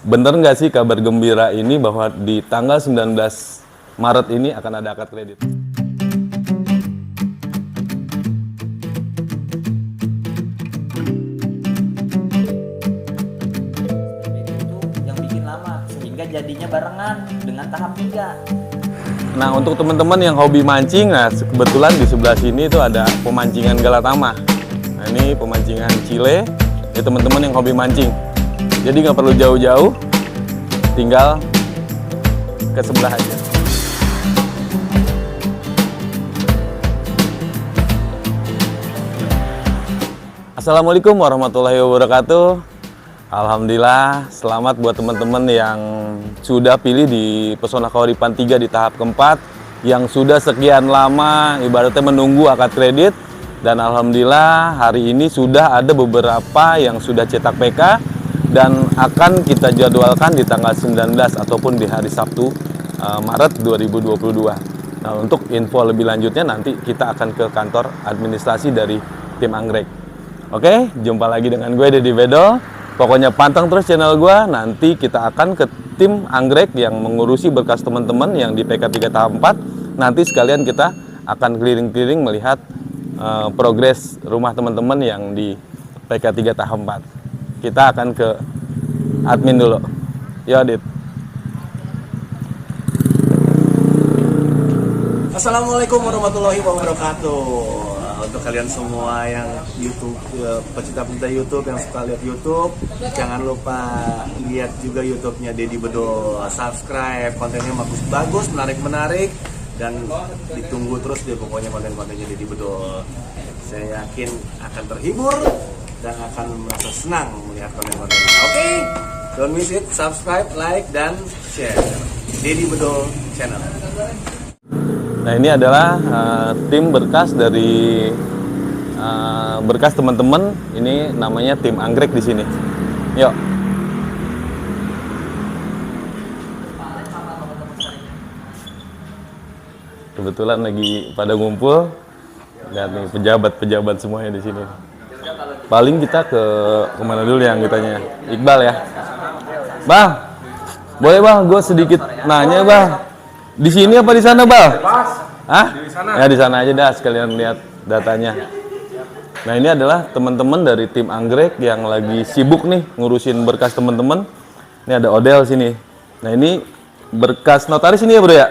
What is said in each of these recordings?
Bener nggak sih kabar gembira ini bahwa di tanggal 19 Maret ini akan ada akad kredit? Itu yang bikin lama sehingga jadinya barengan dengan tahap 3. Nah, untuk teman-teman yang hobi mancing, nah kebetulan di sebelah sini itu ada pemancingan Galatama. Nah, ini pemancingan Chile. Ya teman-teman yang hobi mancing. Jadi nggak perlu jauh-jauh, tinggal ke sebelah aja. Assalamualaikum warahmatullahi wabarakatuh. Alhamdulillah, selamat buat teman-teman yang sudah pilih di Pesona Kauripan 3 di tahap keempat, yang sudah sekian lama ibaratnya menunggu akad kredit. Dan alhamdulillah hari ini sudah ada beberapa yang sudah cetak PK dan akan kita jadwalkan di tanggal 19 ataupun di hari Sabtu Maret 2022. Nah, untuk info lebih lanjutnya nanti kita akan ke kantor administrasi dari tim Anggrek. Oke, jumpa lagi dengan gue Deddy Bedol. Pokoknya pantang terus channel gue, nanti kita akan ke tim Anggrek yang mengurusi berkas teman-teman yang di PK 3 tahap 4. Nanti sekalian kita akan keliling-keliling melihat progres rumah teman-teman yang di PK 3 tahap 4. Kita akan ke admin dulu. Yo, Dit. Assalamualaikum warahmatullahi wabarakatuh. Untuk kalian semua yang YouTube, pecinta-pecinta YouTube yang suka lihat YouTube, jangan lupa lihat juga YouTube-nya Deddy Bedol. Subscribe, kontennya bagus-bagus, menarik-menarik, dan ditunggu terus deh pokoknya konten-kontennya Deddy Bedol. Saya yakin akan terhibur dan akan merasa senang melihat konten-kontennya. Oke, don't miss it, subscribe, like, dan share Deddy Bedol channel. Nah, ini adalah tim berkas dari berkas teman-teman. Ini namanya tim Anggrek di sini. Yuk. Kebetulan lagi pada ngumpul. Lihat nih pejabat-pejabat semuanya di sini. Paling kita ke kemana dulu yang ditanya? Iqbal ya. Bang, boleh bang, gue sedikit nanya bang. Di sini apa di sana, Bal? Hah? Di sana. Ya di sana aja dah, sekalian lihat datanya. Nah, ini adalah teman-teman dari tim Anggrek yang lagi sibuk nih ngurusin berkas teman-teman. Ini ada Odel sini. Nah, ini berkas notaris ini ya, Bro ya?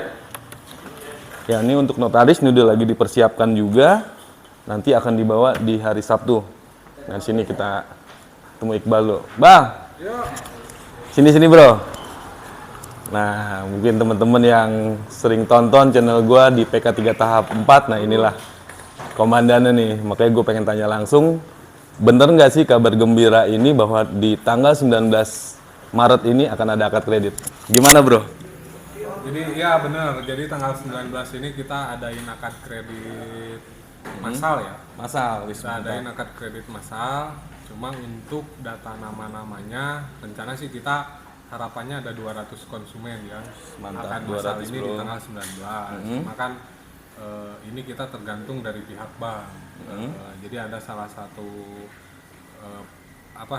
Ya, ini untuk notaris ini udah lagi dipersiapkan juga. Nanti akan dibawa di hari Sabtu. Nah, sini kita temu Iqbal lo. Bang. Sini, Bro. Nah, mungkin teman-teman yang sering tonton channel gue di PK 3 tahap 4, nah inilah komandannya nih. Makanya gue pengen tanya langsung, bener nggak sih kabar gembira ini bahwa di tanggal 19 Maret ini akan ada akad kredit? Gimana bro? Jadi ya bener, jadi tanggal 19 ini kita adain akad kredit massal ya. Massal, Kita adain akad kredit massal, cuma untuk data nama-namanya, rencana sih kita harapannya ada 200 konsumen yang akan massal ini bro. Di tanggal 19. Maka ini kita tergantung dari pihak bank. Jadi ada salah satu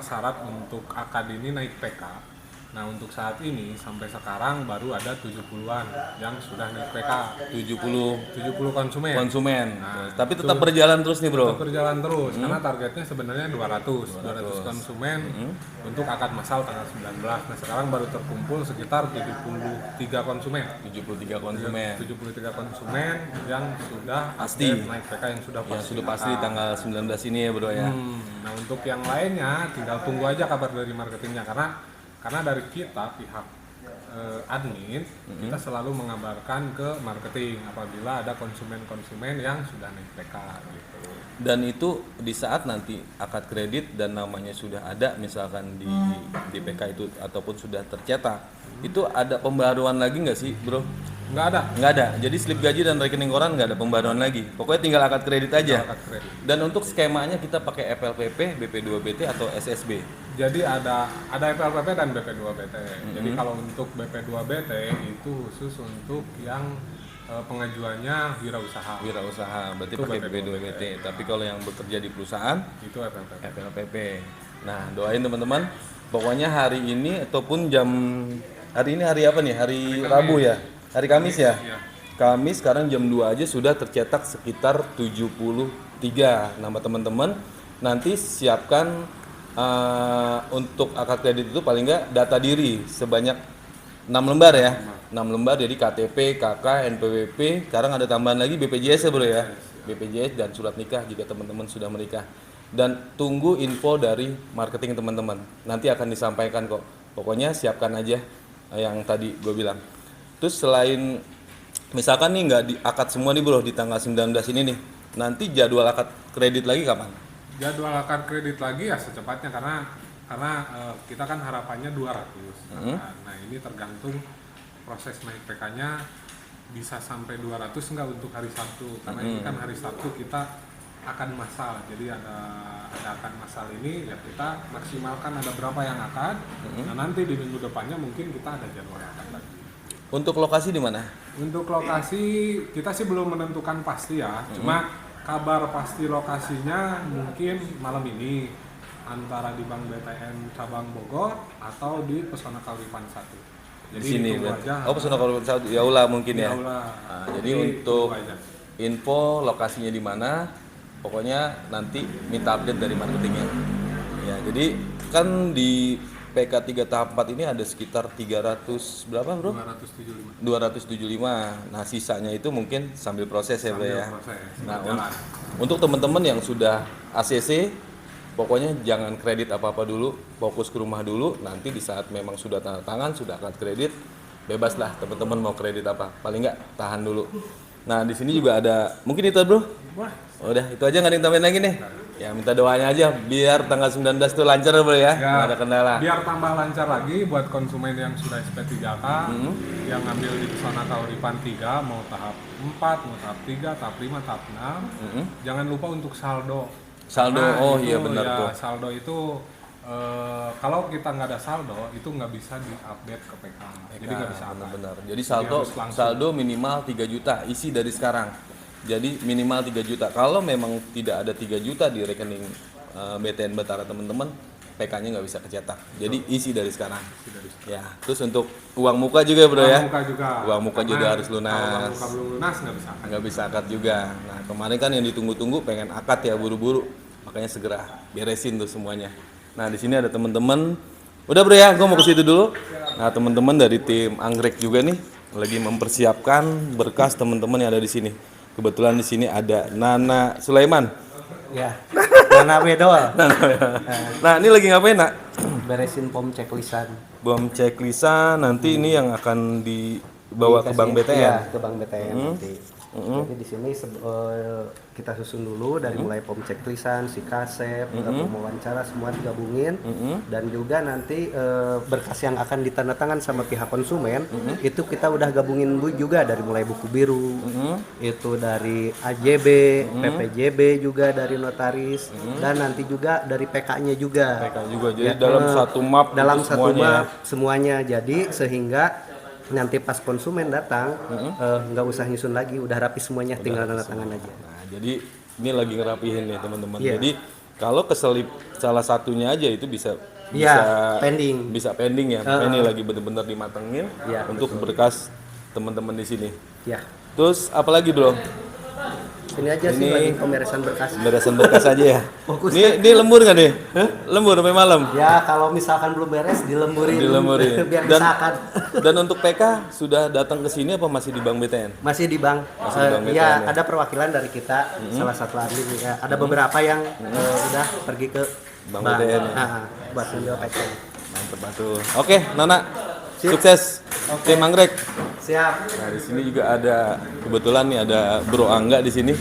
syarat untuk akad ini naik PK. Nah, untuk saat ini sampai sekarang baru ada 70-an yang sudah naik PK. 70 konsumen. Nah, tapi tetap berjalan terus nih, Bro. Tetap berjalan terus karena targetnya sebenarnya 200 konsumen untuk akad massal tanggal 19. Nah, sekarang baru terkumpul sekitar 73 konsumen. 73 konsumen yang sudah pasti naik PK, yang sudah pasti. Yang sudah pasti tanggal 19 ini ya, Bro ya. Nah, untuk yang lainnya tinggal tunggu aja kabar dari marketingnya karena dari kita pihak admin kita selalu mengabarkan ke marketing apabila ada konsumen-konsumen yang sudah naik PK gitu. Dan itu di saat nanti akad kredit dan namanya sudah ada misalkan di PK itu ataupun sudah tercetak, itu ada pembaruan lagi nggak sih bro? Nggak ada. Jadi slip gaji dan rekening koran nggak ada pembaruan lagi. Pokoknya tinggal akad kredit aja. Dan untuk skemanya kita pakai FLPP, BP2BT atau SSB. Jadi ada FLPP dan BP2BT. Jadi kalau untuk BP2BT itu khusus untuk yang pengajuannya wirausaha. Berarti itu pakai BP2BT. Tapi kalau yang bekerja di perusahaan itu FLPP. Nah, doain teman-teman Pokoknya hari ini ataupun hari ini hari apa nih? Hari Rabu ya? Hari Kamis ya? Iya. Kamis sekarang jam 2 aja sudah tercetak sekitar 73 nama teman-teman. Nanti siapkan untuk akad kredit itu paling nggak data diri sebanyak 6 lembar ya. 6 lembar jadi KTP, KK, NPWP. Sekarang ada tambahan lagi BPJS ya bro ya. BPJS dan surat nikah jika teman-teman sudah menikah. Dan tunggu info dari marketing teman-teman. Nanti akan disampaikan kok. Pokoknya siapkan aja yang tadi gue bilang. Terus selain misalkan nih nggak diakad semua nih bro di tanggal 19 ini nih. Nanti jadwal akad kredit lagi kapan? Jadwal akad kredit lagi ya secepatnya karena kita kan harapannya 200. Nah, ini tergantung proses naik PK-nya bisa sampai 200 enggak untuk hari Sabtu. Karena ini kan hari Sabtu kita akan massal. Jadi ada akan massal ini ya kita maksimalkan ada berapa yang akad. Nah, nanti di minggu depannya mungkin kita ada jadwal akad lagi. Untuk lokasi di mana? Untuk lokasi kita sih belum menentukan pasti ya. Cuma kabar pasti lokasinya mungkin malam ini antara di Bank BTN cabang Bogor atau di Pesona Kauripan 1. Jadi Di sini tunggu berarti. aja. Oh, Pesona Kauripan 1 ya ulah mungkin ya. Aula. Nah, jadi untuk tunggu aja. info lokasinya di mana, pokoknya nanti minta update dari marketingnya. Ya, jadi kan di PK 3 tahap 4 ini ada sekitar 300 berapa bro? 275. 275. Nah, sisanya itu mungkin sambil proses ya bro Sambil ya. proses, Nah, berjalan. untuk teman-teman yang sudah ACC, pokoknya jangan kredit apa-apa dulu, fokus ke rumah dulu. Nanti di saat memang sudah tanda tangan, sudah akad kredit, bebas lah teman-teman mau kredit apa. Paling nggak tahan dulu. Nah, di sini juga ada, mungkin itu bro? Udah, itu aja nggak ada yang tambahin lagi nih? Ya minta doanya aja biar tanggal 19 itu lancar bro ya, nggak ada kendala. Biar tambah lancar lagi buat konsumen yang sudah SP3K yang ngambil di Pesona Kauripan 3 mau tahap 4, mau tahap 3, tahap 5, tahap 6. Jangan lupa untuk saldo. Saldo, Karena oh itu, iya benar ya, tuh. saldo itu kalau kita nggak ada saldo itu nggak bisa diupdate ke PK. Jadi nggak bisa update. Benar. Jadi harus langsung. saldo minimal 3 juta isi dari sekarang. Jadi minimal 3 juta. Kalau memang tidak ada 3 juta di rekening BTN Batara teman-teman, PK-nya nggak bisa kecetak. Jadi isi dari sekarang. Ya, terus untuk uang muka juga bro ya. Uang muka juga. Uang muka Karena juga harus Kalau uang lunas. muka belum lunas nggak bisa. Nggak bisa akad juga. Nah kemarin kan yang ditunggu-tunggu pengen akad ya buru-buru, makanya segera beresin tuh semuanya. Nah di sini ada teman-teman. Udah bro ya, gue mau ke situ dulu. Nah teman-teman dari tim Anggrek juga nih lagi mempersiapkan berkas teman-teman yang ada di sini. Kebetulan di sini ada Nana Sulaiman. Ya, Nana Bedol. Nah ini lagi ngapain nak? Beresin pom checklistan. Bom checklist nanti ini yang akan dibawa ke Bank BTN. Iya, ke Bank BTN nanti. Jadi di sini kita susun dulu dari mulai pom checklistan, si kasep, wawancara semua digabungin dan juga nanti berkas yang akan ditandatangan sama pihak konsumen itu kita udah gabungin juga dari mulai buku biru, itu dari AJB, PPJB juga dari notaris dan nanti juga dari PK-nya juga. PK juga. Jadi dalam satu map Dalam itu satu semuanya ya? map semuanya. Jadi sehingga nanti pas konsumen datang nggak usah nyusun lagi, udah rapi semuanya, tinggal tanda tangan aja. Nah, jadi ini lagi ngerapihin nih teman-teman. Iya. Jadi kalau keselip salah satunya aja itu bisa pending. Bisa pending ya. Ini lagi bener-bener dimatengin Iya, untuk berkas teman-teman di sini. Ya, Terus apalagi bro? ini aja sih Ini- lagi pemberesan berkas. Beresan berkas aja ya. Fokus. Ini lembur nggak nih? Hah? Lembur sampai malam. Ya kalau misalkan belum beres dilemburin, biar Dan, disahkan. dan untuk PK sudah datang ke sini apa masih di Bank BTN? Masih di bank. Masih di Bank BTN Ya, ya? ada perwakilan dari kita, salah satu admin ya. Ada beberapa yang udah pergi ke Bank BTN ya? Buat ngambil PK. Mantep batu. Oke, Nana. Sip. Sukses. Tim Anggrek. Siap. Nah, di sini juga ada kebetulan nih ada Bro Angga di sini.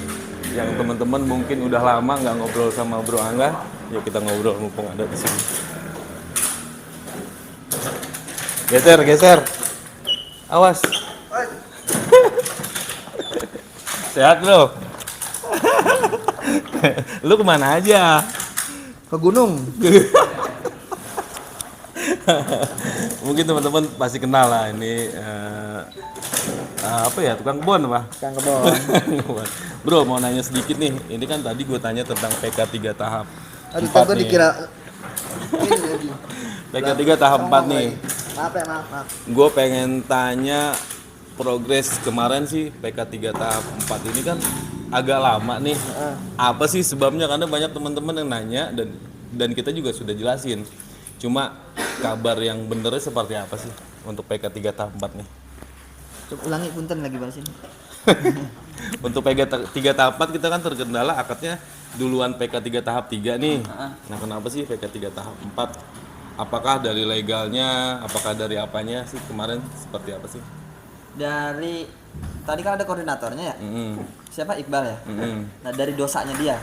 Yang teman-teman mungkin udah lama nggak ngobrol sama Bro Angga, ya kita ngobrol mumpung ada di sini. Geser. Awas. Sehat bro. Lu kemana aja? Ke gunung. Mungkin teman-teman pasti kenal lah ini apa ya, tukang kebun apa? Kang Kebon. Bro mau nanya sedikit nih, ini kan tadi gue tanya tentang PK 3 tahap. Aduh, Empat gue nih. dikira PK3 tahap 4 nih. Maaf ya, maaf. Gue pengen tanya progres kemarin sih PK3 tahap 4 ini kan agak lama nih. Apa sih sebabnya? Karena banyak teman-teman yang nanya dan kita juga sudah jelasin. Cuma kabar yang benernya seperti apa sih untuk PK3 tahap 4 nih? Coba ulangi punten lagi bahas ini. Untuk PK3 tahap 4 kita kan terkendala akadnya duluan PK3 tahap 3 nih. Nah, kenapa sih PK3 tahap 4? Apakah dari legalnya, apakah dari apanya sih kemarin seperti apa sih? Dari tadi kan ada koordinatornya ya. Siapa, Iqbal ya? Nah, dari dosanya dia.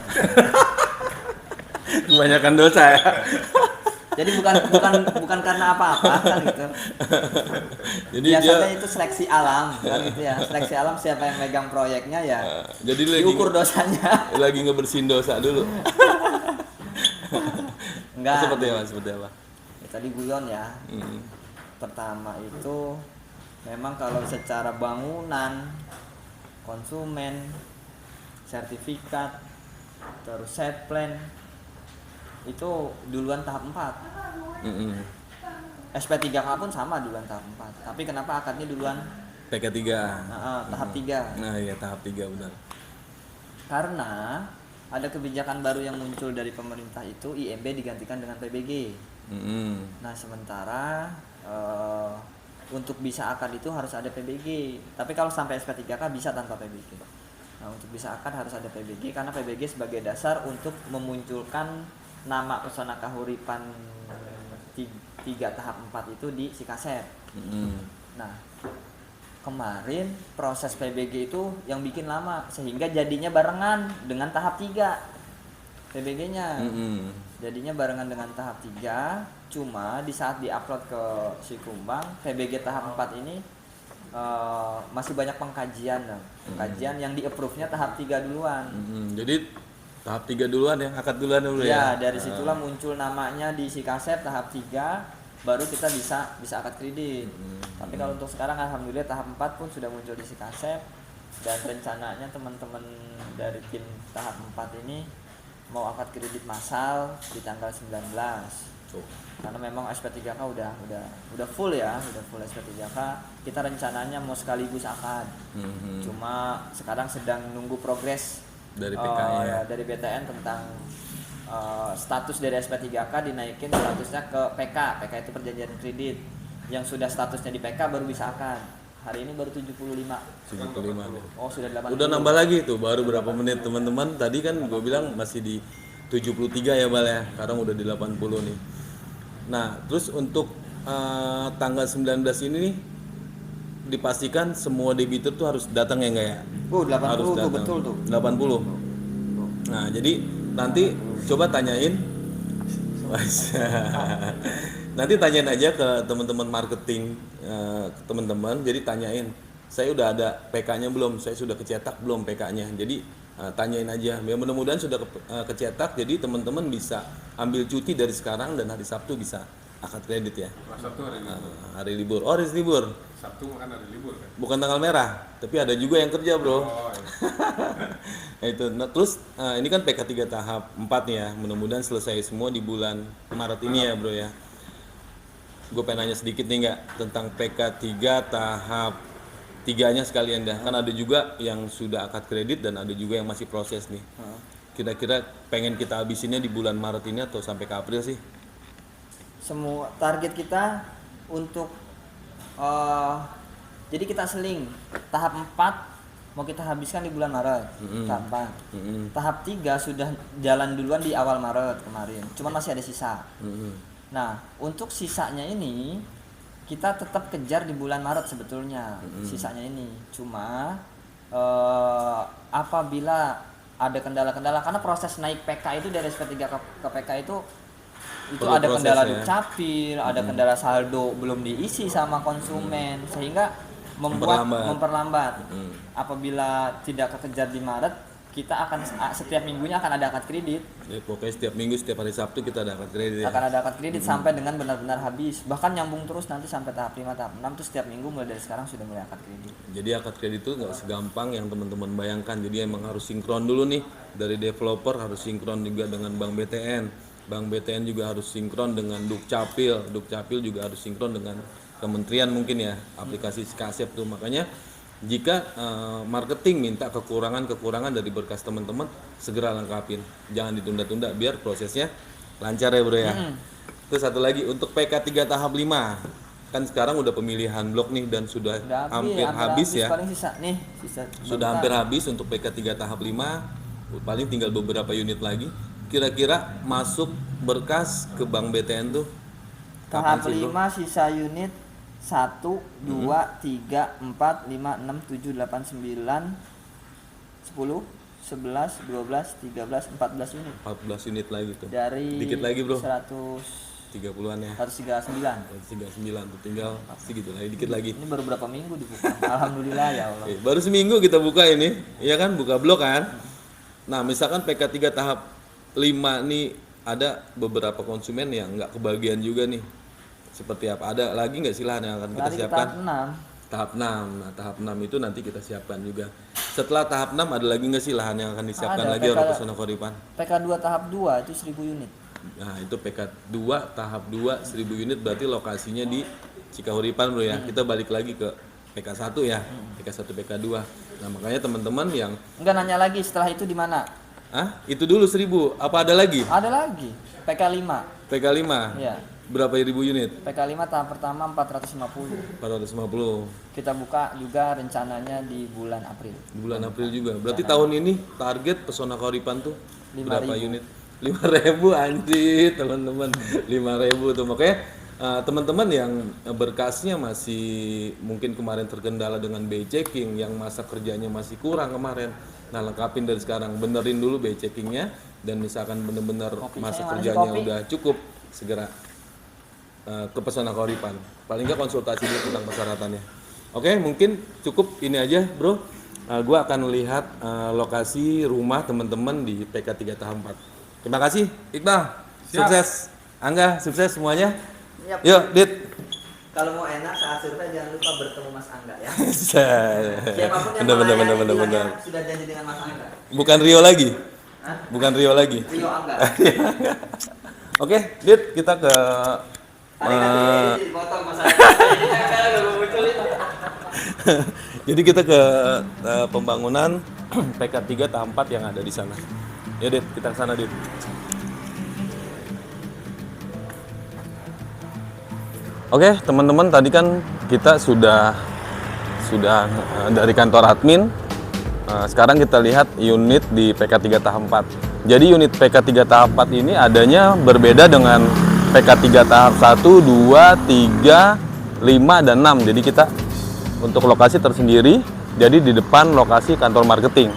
Kebanyakan dosa ya. Jadi bukan karena apa-apa kan gitu. Jadi Biasanya dia itu seleksi alam kan gitu ya. Seleksi alam siapa yang megang proyeknya ya. jadi lagi Diukur dosanya. lagi ngebersihin dosa dulu. Enggak. Seperti apa? Seperti apa? Ya, tadi guyon ya. Pertama itu memang kalau secara bangunan, konsumen, sertifikat, terus set plan itu duluan tahap 4. SP3K pun sama duluan tahap 4. Tapi kenapa akadnya duluan PK3. tahap 3? Nah, iya tahap 3 benar. Karena ada kebijakan baru yang muncul dari pemerintah itu IMB digantikan dengan PBG. Nah, sementara untuk bisa akad itu harus ada PBG. Tapi kalau sampai SP3K bisa tanpa PBG. Nah, untuk bisa akad harus ada PBG karena PBG sebagai dasar untuk memunculkan nama Pesona Kahuripan 3 tahap 4 itu di Sikasep. Nah, kemarin proses PBG itu yang bikin lama sehingga jadinya barengan dengan tahap 3 PBG-nya. Jadinya barengan dengan tahap 3, cuma di saat diupload ke Sikumbang PBG tahap 4 ini masih banyak pengkajian yang di-approve-nya tahap 3 duluan. Jadi tahap 3 duluan ya, akad duluan dulu Ya, ya. dari situlah muncul namanya di Sikasep tahap 3, baru kita bisa akad kredit. Tapi kalau untuk sekarang alhamdulillah tahap 4 pun sudah muncul di Sikasep dan rencananya teman-teman dari tim tahap 4 ini mau akad kredit massal di tanggal 19. Karena memang SP3K udah full ya, udah full SP3K. Kita rencananya mau sekaligus akad. Cuma sekarang sedang nunggu progres Dari PK dari BTN tentang status dari SP3K dinaikin statusnya ke PK. PK itu perjanjian kredit. Yang sudah statusnya di PK baru bisa akad. Hari ini baru 75. 75 nih. Oh, sudah 80. Udah nambah lagi tuh, baru berapa menit teman-teman. Tadi kan gue bilang masih di 73 ya Bal ya. Sekarang udah di 80 nih. Nah, terus untuk tanggal 19 ini nih dipastikan semua debitur tuh harus datang ya enggak ya? 80 Harus tuh datang. betul tuh. 80. Nah, jadi nanti coba tanyain. Nanti tanyain aja ke teman-teman marketing, teman-teman. Jadi tanyain, saya udah ada PK-nya belum? Saya sudah kecetak belum PK-nya? Jadi tanyain aja. Ya mudah-mudahan sudah kecetak. Jadi teman-teman bisa ambil cuti dari sekarang dan hari Sabtu bisa akad kredit ya. Sabtu hari libur. Hari libur. Oh, hari libur. Sabtu kan hari libur kan. Bukan tanggal merah, tapi ada juga yang kerja, Bro. Oh, iya. Itu. Nah, terus ini kan PK3 tahap 4 nih ya. Mudah-mudahan selesai semua di bulan Maret ini ya, Bro ya. Gue pengen nanya sedikit nih nggak tentang PK3 tahap 3-nya sekalian dah. Kan ada juga yang sudah akad kredit dan ada juga yang masih proses nih. Kira-kira pengen kita habisinnya di bulan Maret ini atau sampai ke April sih? Semua target kita untuk jadi kita seling tahap 4 mau kita habiskan di bulan Maret. Tahap 4. Tahap 3 sudah jalan duluan di awal Maret kemarin. Cuman masih ada sisa. Nah, untuk sisanya ini kita tetap kejar di bulan Maret sebetulnya. Sisanya ini. Cuma apabila ada kendala-kendala karena proses naik PK itu dari SP3 ke PK itu perlu ada proses kendala ya. dukcapil, ada kendala saldo belum diisi sama konsumen sehingga memperlambat. Apabila tidak kekejar di Maret, kita akan setiap minggunya akan ada akad kredit. Ya, pokoknya setiap minggu, setiap hari Sabtu kita ada akad kredit ya. Akan ada akad kredit sampai dengan benar-benar habis. Bahkan nyambung terus nanti sampai tahap 5, tahap 6 tuh setiap minggu mulai dari sekarang sudah mulai akad kredit. Jadi akad kredit itu nggak segampang yang teman-teman bayangkan. Jadi emang harus sinkron dulu nih dari developer, harus sinkron juga dengan Bank BTN, Bank BTN juga harus sinkron dengan Dukcapil. Dukcapil juga harus sinkron dengan kementerian mungkin ya, aplikasi Kasep tuh. Makanya jika marketing minta kekurangan dari berkas teman-teman, segera lengkapin. Jangan ditunda-tunda biar prosesnya lancar ya bro ya. Terus satu lagi untuk PK 3 tahap 5. Kan sekarang udah pemilihan blok nih dan sudah hampir habis ya. Paling sisa nih, Sudah hampir habis untuk PK 3 tahap 5. Paling tinggal beberapa unit lagi. Kira-kira masuk berkas ke Bank BTN tuh tahap kapan sih, bro? 5 sisa unit 1, 2, 3, 4, 5, 6, 7, 8, 9, 10, 11, 12, 13, 14 unit 14 unit lagi tuh. dari Dikit lagi bro. 139 30-an ya. 39 tuh tinggal pasti gitu lagi dikit lagi. ini baru berapa minggu dibuka. Alhamdulillah ya Allah. Oke, baru seminggu kita buka ini, ya kan buka blok kan. Nah misalkan PK 3 tahap 5 nih ada beberapa konsumen yang nggak kebagian juga nih. Seperti apa? Ada lagi nggak sih lahan yang akan kita Lari ke siapkan? tahap 6. Tahap 6. Nah tahap 6 itu nanti kita siapkan juga. Setelah tahap 6 ada lagi nggak sih lahan yang akan disiapkan Ada, lagi oleh PK Pesona Koripan? PK 2 tahap 2 itu 1000 unit. Nah itu PK 2 tahap 2 1000 unit berarti lokasinya di Cikahuripan bro ya. Kita balik lagi ke PK 1 ya. PK 1 PK 2. Nah makanya teman-teman yang Enggak nanya lagi setelah itu di mana? itu dulu 1000. Apa ada lagi? Ada lagi. PK 5. PK 5. Iya. Berapa ribu unit? PK 5 tahap pertama 450. 450. Kita buka juga rencananya di bulan April. Di bulan April juga. Berarti tahun ini target Pesona Koripan tuh 5.000. berapa unit? 5.000 anjir teman-teman. 5.000 tuh. Makanya teman-teman yang berkasnya masih mungkin kemarin terkendala dengan BI checking, yang masa kerjanya masih kurang kemarin. Nah lengkapin dari sekarang, benerin dulu BI checkingnya, dan misalkan bener-bener masa kerjanya udah cukup, segera ke Pesona Koripan. Paling nggak konsultasi dulu tentang persyaratannya. Oke, mungkin cukup ini aja bro. Gua akan lihat lokasi rumah teman-teman di PK 3 tahap 4. Terima kasih Iqbal. Siap. Sukses. Angga, sukses semuanya. Yap. Yuk, Dit. Kalau mau enak saat survei jangan lupa bertemu Mas Angga ya. Siapapun Siapapun yang benar. sudah janji dengan Mas Angga. Bukan Rio lagi. Hah? Bukan Rio lagi. Rio Angga. Oke, Dit, kita ke Hari dipotong Mas Angga. Udah muncul itu. jadi kita ke pembangunan PK 3 tahap 4 yang ada di sana. Ya, Dit, kita ke sana, Dit. Oke, teman-teman, tadi kan kita sudah dari kantor admin. Sekarang kita lihat unit di PK 3 tahap 4. Jadi unit PK 3 tahap 4 ini adanya berbeda dengan PK 3 tahap 1, 2, 3, 5, dan 6. Jadi kita untuk lokasi tersendiri, jadi di depan lokasi kantor marketing.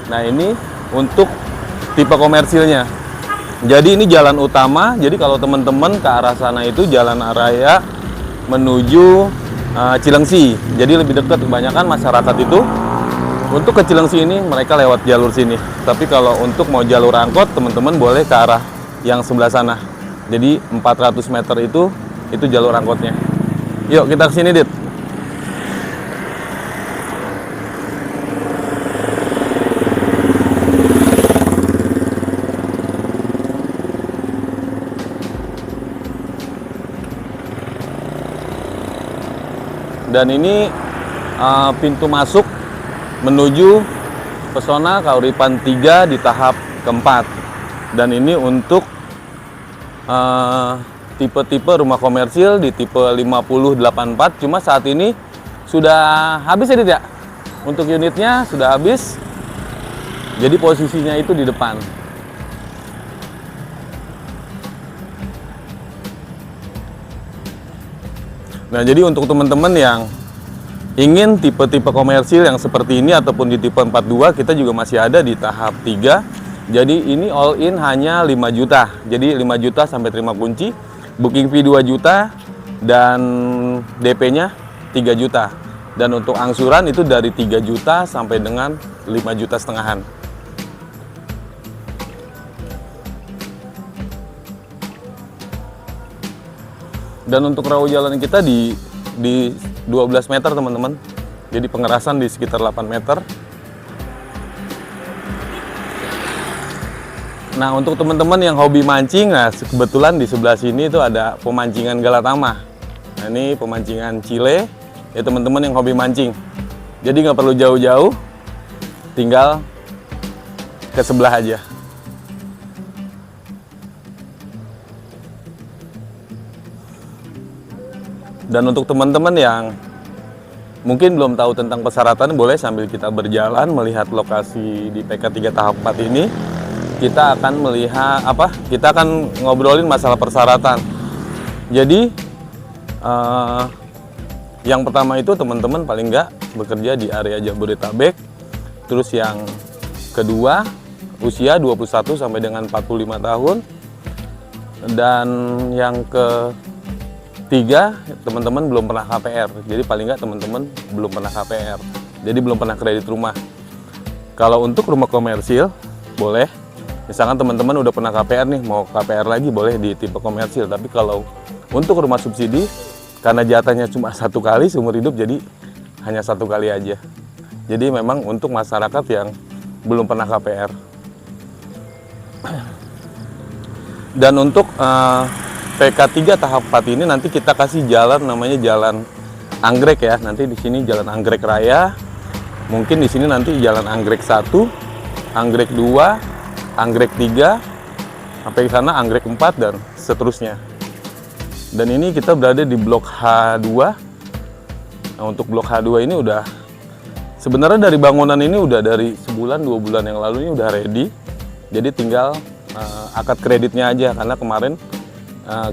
Nah ini untuk tipe komersilnya. Jadi ini jalan utama, jadi kalau teman-teman ke arah sana itu jalan raya menuju Cilengsi. Jadi lebih dekat, kebanyakan masyarakat itu untuk ke Cilengsi ini mereka lewat jalur sini. Tapi kalau untuk mau jalur angkot, teman-teman boleh ke arah yang sebelah sana. Jadi 400 meter itu jalur angkotnya. Yuk kita ke sini, Dit. Dan ini pintu masuk menuju Pesona Koripan 3 di tahap keempat. Dan ini untuk tipe-tipe rumah komersil di tipe 5084. Cuma saat ini sudah habis ya, Dit ya? Untuk unitnya sudah habis. Jadi posisinya itu di depan. Nah, jadi untuk teman-teman yang ingin tipe-tipe komersil yang seperti ini ataupun di tipe 42, kita juga masih ada di tahap 3. Jadi ini all in hanya 5 juta. Jadi 5 juta sampai terima kunci, booking fee 2 juta dan DP-nya 3 juta. Dan untuk angsuran itu dari 3 juta sampai dengan 5 juta setengahan. Dan untuk rawa jalan kita di 12 meter teman-teman. Jadi pengerasan di sekitar 8 meter. Nah, untuk teman-teman yang hobi mancing, nah kebetulan di sebelah sini itu ada pemancingan Galatama. Nah, ini pemancingan Chile, ya teman-teman yang hobi mancing. Jadi nggak perlu jauh-jauh, tinggal ke sebelah aja. Dan untuk teman-teman yang mungkin belum tahu tentang persyaratan, boleh sambil kita berjalan melihat lokasi di PK 3 tahap 4 ini. Kita akan melihat kita akan ngobrolin masalah persyaratan. Jadi yang pertama itu teman-teman paling nggak bekerja di area Jabodetabek. Terus yang kedua, usia 21 sampai dengan 45 tahun. Dan yang ketiga, teman-teman belum pernah KPR. Jadi paling nggak teman-teman belum pernah KPR. Jadi belum pernah kredit rumah. Kalau untuk rumah komersil, boleh. Misalkan teman-teman udah pernah KPR nih, mau KPR lagi boleh di tipe komersil. Tapi kalau untuk rumah subsidi, karena jatahnya cuma 1 kali seumur hidup, jadi hanya 1 kali aja. Jadi memang untuk masyarakat yang belum pernah KPR. Dan untuk PK 3 tahap 4 ini nanti kita kasih jalan namanya Jalan Anggrek ya. Nanti di sini Jalan Anggrek Raya. Mungkin di sini nanti Jalan Anggrek 1, Anggrek 2, Anggrek 3, sampai ke sana Anggrek 4 dan seterusnya. Dan ini kita berada di Blok H2. Nah, untuk Blok H2 ini udah sebenarnya dari bangunan ini udah dari sebulan 2 bulan yang lalu ini udah ready. Jadi tinggal akad kreditnya aja, karena kemarin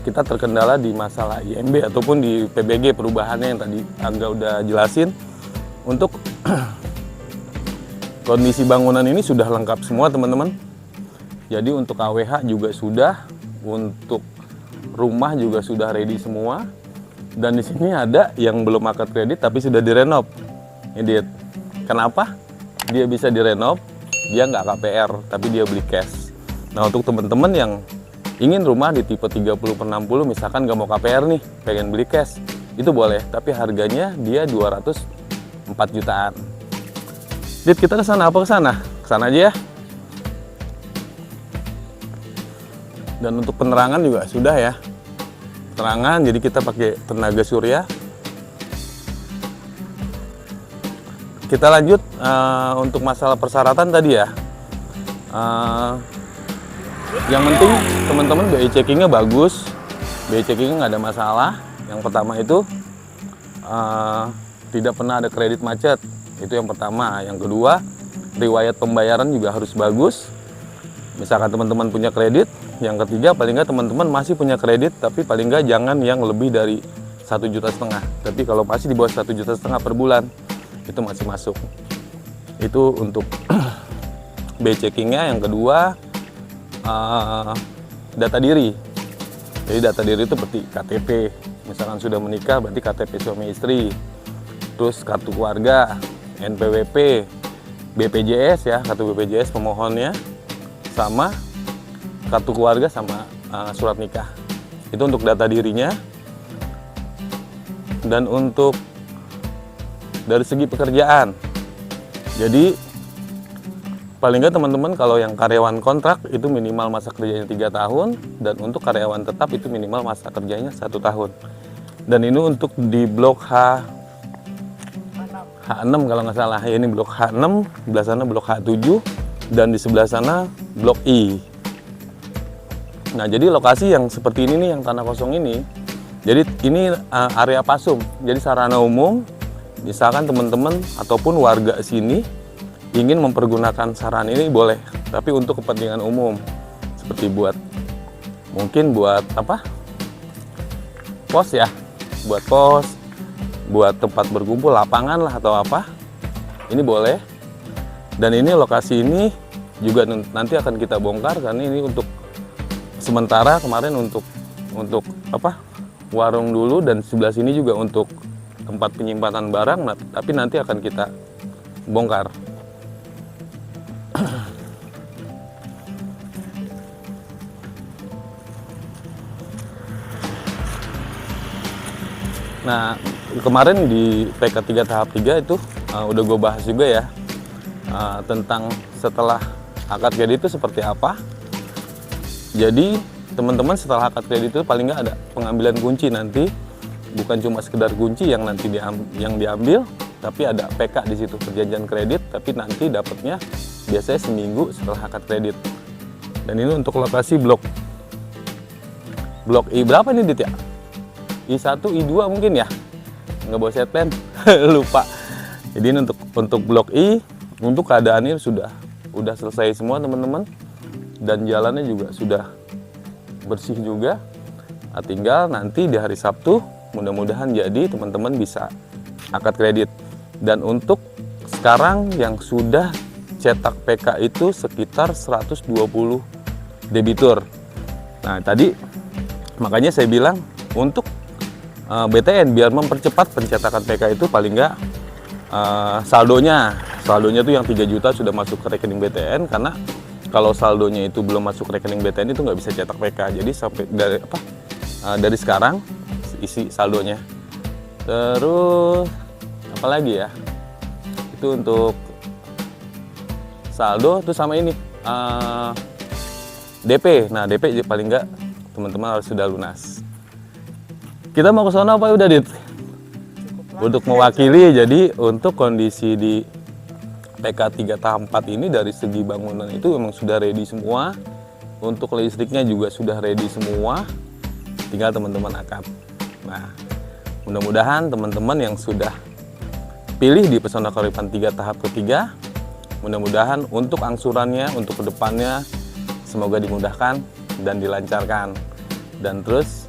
kita terkendala di masalah IMB ataupun di PBG perubahannya yang tadi Angga udah jelasin. Untuk kondisi bangunan ini sudah lengkap semua teman-teman. Jadi untuk AWH juga sudah, untuk rumah juga sudah ready semua. Dan di sini ada yang belum akad kredit tapi sudah direnov. Ini kenapa? Dia bisa direnov, dia nggak KPR tapi dia beli cash. Nah, untuk teman-teman yang ingin rumah di tipe 30/60, misalkan nggak mau KPR nih, pengen beli cash, itu boleh. Tapi harganya dia 204 jutaan. Dit, kita ke sana apa ke sana? Ke sana aja ya. Dan untuk penerangan juga sudah ya. Penerangan, jadi kita pakai tenaga surya. Kita lanjut untuk masalah persyaratan tadi ya. Yang penting teman-teman BI checkingnya bagus. BI checkingnya nggak ada masalah. Yang pertama itu tidak pernah ada kredit macet. Itu yang pertama. Yang kedua, riwayat pembayaran juga harus bagus. Misalkan teman-teman punya kredit. Yang ketiga, paling nggak teman-teman masih punya kredit, tapi paling nggak jangan yang lebih dari 1,5 juta. Tapi kalau masih di bawah 1,5 juta per bulan, itu masih masuk. Itu untuk BI checkingnya. Yang kedua, data diri. Jadi data diri itu seperti KTP. Misalkan sudah menikah, berarti KTP suami istri. Terus kartu keluarga, NPWP, BPJS ya, kartu BPJS pemohonnya, sama kartu keluarga sama surat nikah. Itu untuk data dirinya. Dan untuk dari segi pekerjaan, jadi paling nggak teman-teman kalau yang karyawan kontrak itu minimal masa kerjanya 3 tahun, dan untuk karyawan tetap itu minimal masa kerjanya 1 tahun. Dan ini untuk di blok H6 kalau nggak salah ya, ini blok H6, sebelah sana blok H7, dan di sebelah sana blok I. Nah, jadi lokasi yang seperti ini nih, yang tanah kosong ini, jadi ini area pasum, jadi sarana umum. Misalkan teman-teman ataupun warga sini ingin mempergunakan sarana ini boleh, tapi untuk kepentingan umum, seperti mungkin buat pos ya, buat pos, buat tempat berkumpul, lapangan lah atau apa, ini boleh. Dan ini lokasi ini juga nanti akan kita bongkar, karena ini untuk sementara kemarin untuk warung dulu, dan sebelah sini juga untuk tempat penyimpanan barang, tapi nanti akan kita bongkar. Nah, kemarin di PK 3 tahap 3 itu udah gue bahas juga ya, tentang setelah akad kredit itu seperti apa. Jadi teman-teman setelah akad kredit itu paling nggak ada pengambilan kunci nanti, bukan cuma sekedar kunci yang nanti yang diambil, tapi ada PK di situ, perjanjian kredit, tapi nanti dapatnya biasanya seminggu setelah akad kredit. Dan ini untuk lokasi blok I berapa nih Dit ya? I1, I2 mungkin ya? Nggak bawa set plan, lupa. Jadi ini untuk blok I, untuk keadaannya udah selesai semua teman-teman, dan jalannya juga sudah bersih juga. Nah, tinggal nanti di hari Sabtu mudah-mudahan jadi teman-teman bisa akad kredit. Dan untuk sekarang yang sudah cetak PK itu sekitar 120 debitur. Nah tadi makanya saya bilang untuk BTN biar mempercepat pencetakan PK itu paling nggak saldonya tuh yang 3 juta sudah masuk ke rekening BTN, karena kalau saldonya itu belum masuk rekening BTN itu nggak bisa cetak PK. Jadi sampai dari sekarang isi saldonya. Terus apa lagi ya? Itu untuk saldo tuh sama ini DP. Nah DP paling nggak teman-teman harus sudah lunas. Kita mau ke sana apa udah Dit? Untuk mewakili, jadi untuk kondisi di PK 3 tahap 4 ini dari segi bangunan itu memang sudah ready semua. Untuk listriknya juga sudah ready semua. Tinggal teman-teman akad. Nah, mudah-mudahan teman-teman yang sudah pilih di Pesona Koripan 3 tahap ketiga, mudah-mudahan untuk angsurannya, untuk kedepannya semoga dimudahkan dan dilancarkan. Dan terus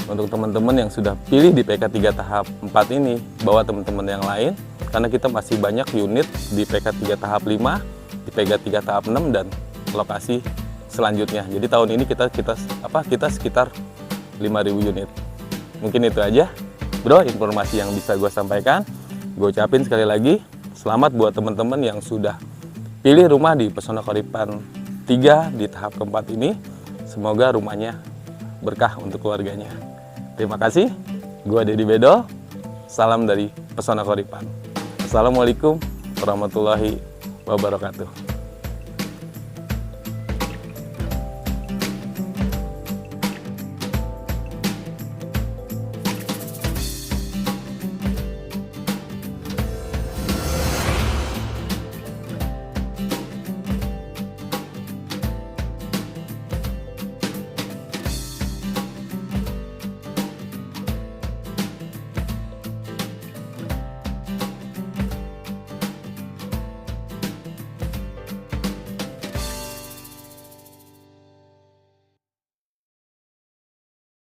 untuk teman-teman yang sudah pilih di PK 3 tahap 4 ini, bawa teman-teman yang lain, karena kita masih banyak unit di PK 3 tahap 5, di PK 3 tahap 6, dan lokasi selanjutnya. Jadi tahun ini kita sekitar 5.000 unit. Mungkin itu aja bro informasi yang bisa gue sampaikan. Gue ucapin sekali lagi selamat buat teman-teman yang sudah pilih rumah di Pesona Koripan 3 di tahap keempat ini. Semoga rumahnya berkah untuk keluarganya. Terima kasih. Gue Dedi Bedol. Salam dari Pesona Koripan. Assalamualaikum warahmatullahi wabarakatuh.